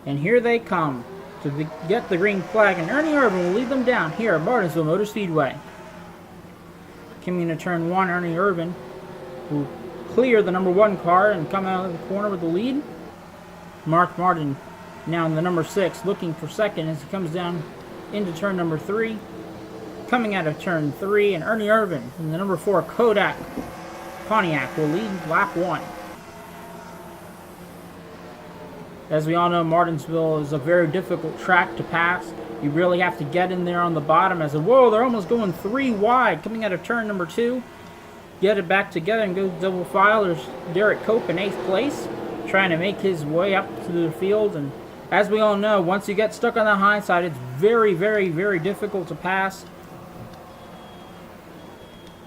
And here they come to get the green flag, and Ernie Irvin will lead them down here at Martinsville Motor Speedway. Coming into turn 1, Ernie Irvin will clear the number 1 car and come out of the corner with the lead. Mark Martin now in the number 6, looking for second as he comes down into turn number 3. Coming out of turn 3, and Ernie Irvin in the number 4 Kodak Pontiac will lead lap 1. As we all know, Martinsville is a very difficult track to pass. You really have to get in there on the bottom as whoa, they're almost going 3 wide coming out of turn number 2. Get it back together and go double file. There's Derek Cope in 8th place, trying to make his way up to the field. And as we all know, once you get stuck on the high side, it's very, very, very difficult to pass.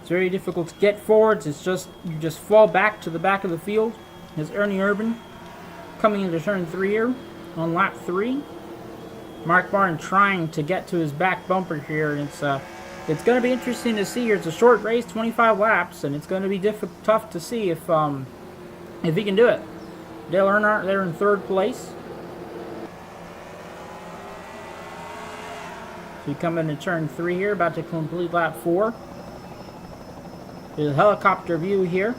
It's very difficult to get forwards. It's just, you just fall back to the back of the field. As Ernie Irvin coming into turn 3 here on lap 3. Mark Martin trying to get to his back bumper here, and it's going to be interesting to see here. It's a short race, 25 laps, and it's going to be tough to see if he can do it. Dale Earnhardt there in 3rd place. So we come into turn 3 here, about to complete lap 4. There's a helicopter view here.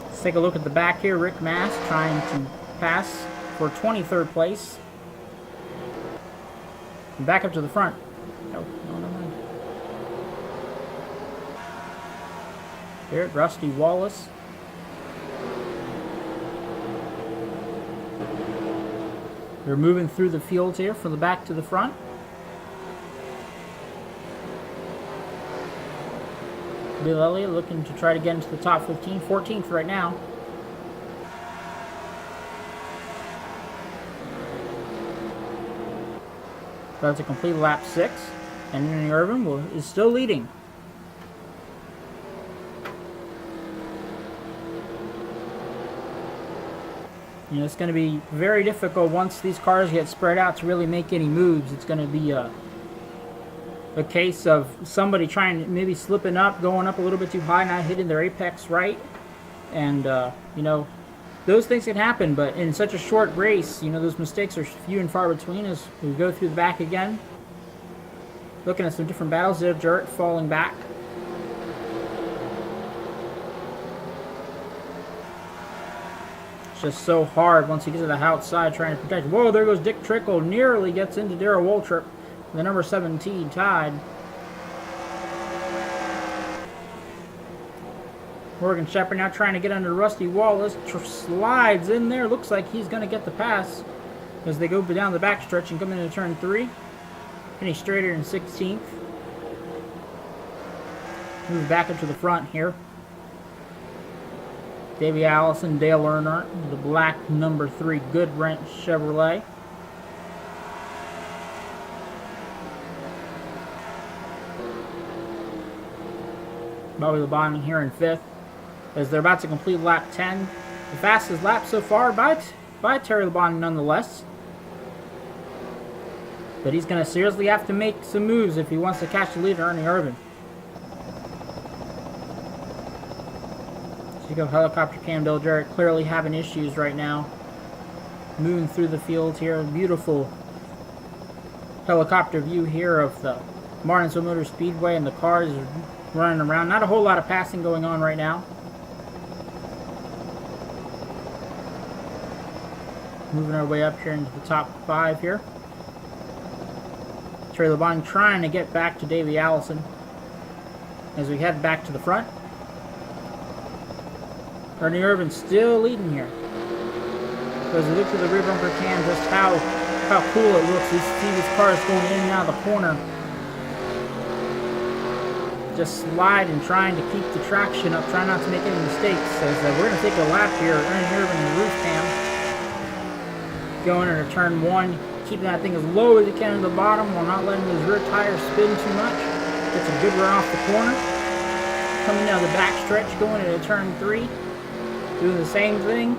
Let's take a look at the back here. Rick Mass trying to pass for 23rd place. And back up to the front. No. Here, Rusty Wallace. They're moving through the field here from the back to the front. Bill Elliott looking to try to get into the top 15. 14th right now. About to complete lap 6. And Ernie Irvin is still leading. You know, it's going to be very difficult once these cars get spread out to really make any moves. It's going to be a case of somebody trying to maybe slipping up, going up a little bit too high, not hitting their apex right. And, you know, those things can happen, but in such a short race, you know, those mistakes are few and far between as we go through the back again. Looking at some different battles there, Jarrett falling back. It's just so hard once you get to the outside trying to protect. Whoa, there goes Dick Trickle, nearly gets into Darrell Waltrip. The number 17 tied. Morgan Shepherd now trying to get under Rusty Wallace. Slides in there. Looks like he's going to get the pass as they go down the backstretch and come into turn 3. Finish straighter in 16th. Move back up to the front here. Davey Allison, Dale Earnhardt, the black number 3 Good Wrench Chevrolet. Bobby Labonte here in 5th as they're about to complete lap 10. The fastest lap so far by Terry Labonte nonetheless. But he's going to seriously have to make some moves if he wants to catch the leader, Ernie Irvin. So you go helicopter cam, Bill Jarrett clearly having issues right now. Moving through the field here. Beautiful helicopter view here of the Martinsville Motor Speedway, and the cars are running around. Not a whole lot of passing going on right now. Moving our way up here into the top 5 here. Terry Labonte trying to get back to Davey Allison as we head back to the front. Ernie Irvin still leading here. So as we look to the rear bumper cam, just how cool it looks. You see these cars going in and out of the corner. Just sliding, trying to keep the traction up, trying not to make any mistakes. As we're going to take a lap here. Ernie Irvin in the roof cam. Going into turn 1, keeping that thing as low as he can at the bottom while not letting his rear tires spin too much. Gets a good run off the corner. Coming down the back stretch, going into turn 3. Doing the same thing.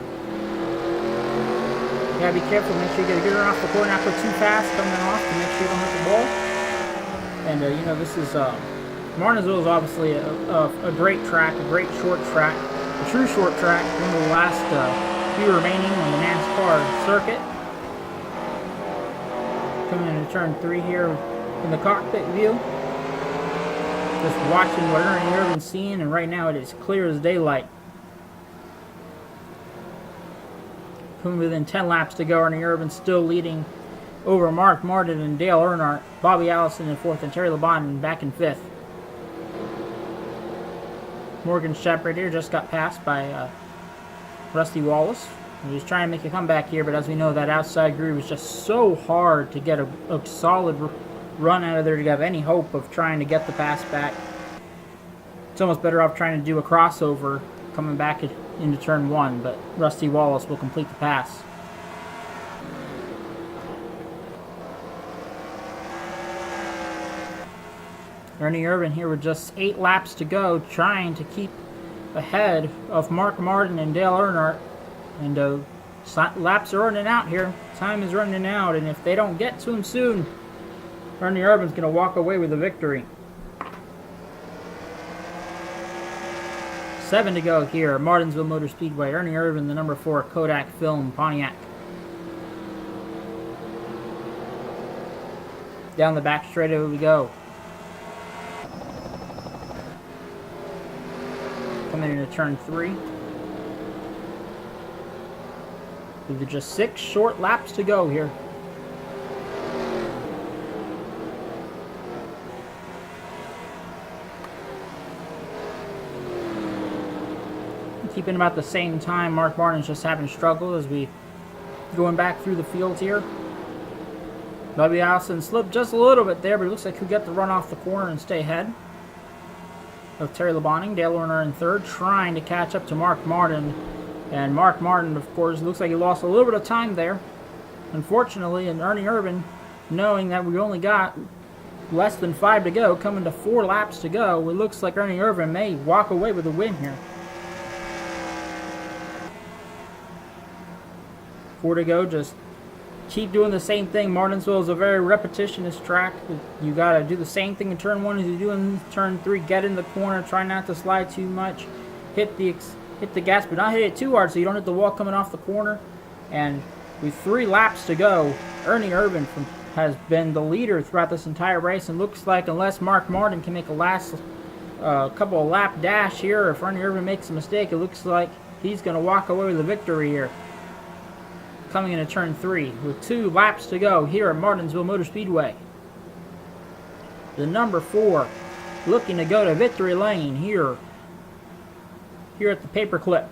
You gotta be careful, make sure you get a good run off the corner, not go too fast coming off to make sure you don't hit the ball. And you know, this is Martinsville is obviously a great track, a great short track. the true short track, one of the last few remaining on the NASCAR circuit. Coming into turn 3 here in the cockpit view. Just watching what Ernie Irvin's seeing, and right now it is clear as daylight. Coming within 10 laps to go, Ernie Irvin still leading over Mark Martin and Dale Earnhardt. Bobby Allison in 4th and Terry Labonte back in 5th. Morgan Shepherd here just got passed by Rusty Wallace. He was trying to make a comeback here, but as we know, that outside groove was just so hard to get a solid run out of there to have any hope of trying to get the pass back. It's almost better off trying to do a crossover coming back into turn 1, but Rusty Wallace will complete the pass. Ernie Irvin here with just 8 laps to go, trying to keep ahead of Mark Martin and Dale Earnhardt. And laps are running out here. Time is running out, and if they don't get to him soon, Ernie Irvin's going to walk away with the victory. 7 to go here at Martinsville Motor Speedway. Ernie Irvin, the number 4 Kodak Film Pontiac. Down the back straightaway we go. Coming into turn 3. With just 6 short laps to go here. Keeping about the same time, Mark Martin's just having struggle as we going back through the field here. Bobby Allison slipped just a little bit there, but it looks like he'll get the run off the corner and stay ahead of Terry Labonte. Dale Earnhardt in 3rd, trying to catch up to Mark Martin. And Mark Martin, of course, looks like he lost a little bit of time there, unfortunately. And Ernie Irvin, knowing that we only got less than 5 to go, coming to 4 laps to go, it looks like Ernie Irvin may walk away with a win here. 4 to go, just keep doing the same thing. Martinsville is a very repetitionist track. You got to do the same thing in turn 1 as you do in turn 3. Get in the corner, try not to slide too much. Hit the gas, but not hit it too hard so you don't hit the wall coming off the corner. And with 3 laps to go, Ernie Irvin has been the leader throughout this entire race, and looks like unless Mark Martin can make a last couple of lap dash here, if Ernie Irvin makes a mistake, it looks like he's going to walk away with the victory here. Coming into turn 3 with 2 laps to go here at Martinsville Motor Speedway. The number 4 looking to go to victory lane here at the paperclip.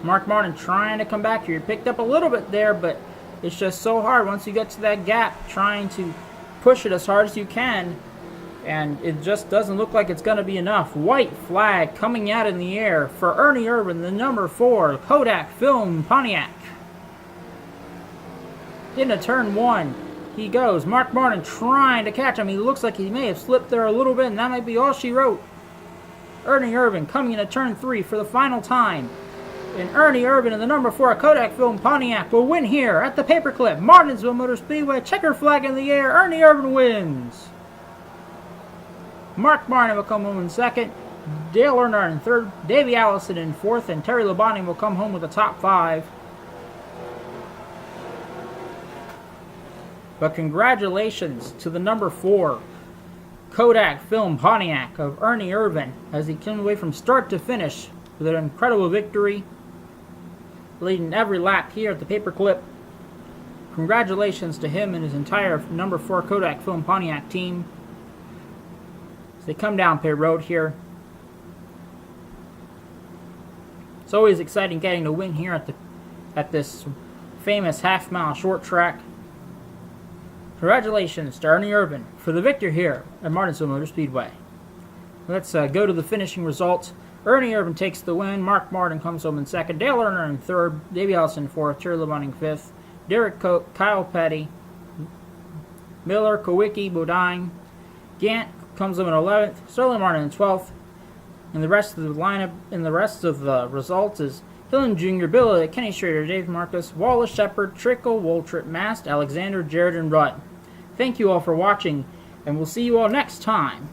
Mark Martin trying to come back here. He picked up a little bit there, but it's just so hard once you get to that gap, trying to push it as hard as you can, and it just doesn't look like it's going to be enough. White flag coming out in the air for Ernie Irvin, the number 4 Kodak Film Pontiac. Into turn 1 he goes. Mark Martin trying to catch him. He looks like he may have slipped there a little bit, and that might be all she wrote. Ernie Irvin coming into turn 3 for the final time. And Ernie Irvin and the number 4 Kodak Film Pontiac will win here at the paperclip. Martinsville Motor Speedway, checker flag in the air. Ernie Irvin wins. Mark Martin will come home in 2nd. Dale Earnhardt in 3rd. Davey Allison in 4th. And Terry Labonte will come home with the top 5. But congratulations to the number 4 Kodak Film Pontiac of Ernie Irvin as he came away from start to finish with an incredible victory, leading every lap here at the paperclip. Congratulations to him and his entire number 4 Kodak Film Pontiac team as they come down pit road here. It's always exciting getting to win here at this famous half-mile short track. Congratulations to Ernie Irvin for the victory here at Martinsville Motor Speedway. Let's go to the finishing results. Ernie Irvin takes the win. Mark Martin comes home in 2nd. Dale Earnhardt in 3rd. Davey Allison in 4th. Terry Labonte in 5th. Derek Koch, Kyle Petty, Miller, Kowicki, Bodine. Gant comes home in 11th. Sterling Martin in 12th. And the rest of the lineup and the rest of the results is Hillen Jr., Bill, Kenny Schrader, Dave Marcus, Wallace, Shepard, Trickle, Woltrip, Mast, Alexander, Jared, and Rudd. Thank you all for watching, and we'll see you all next time.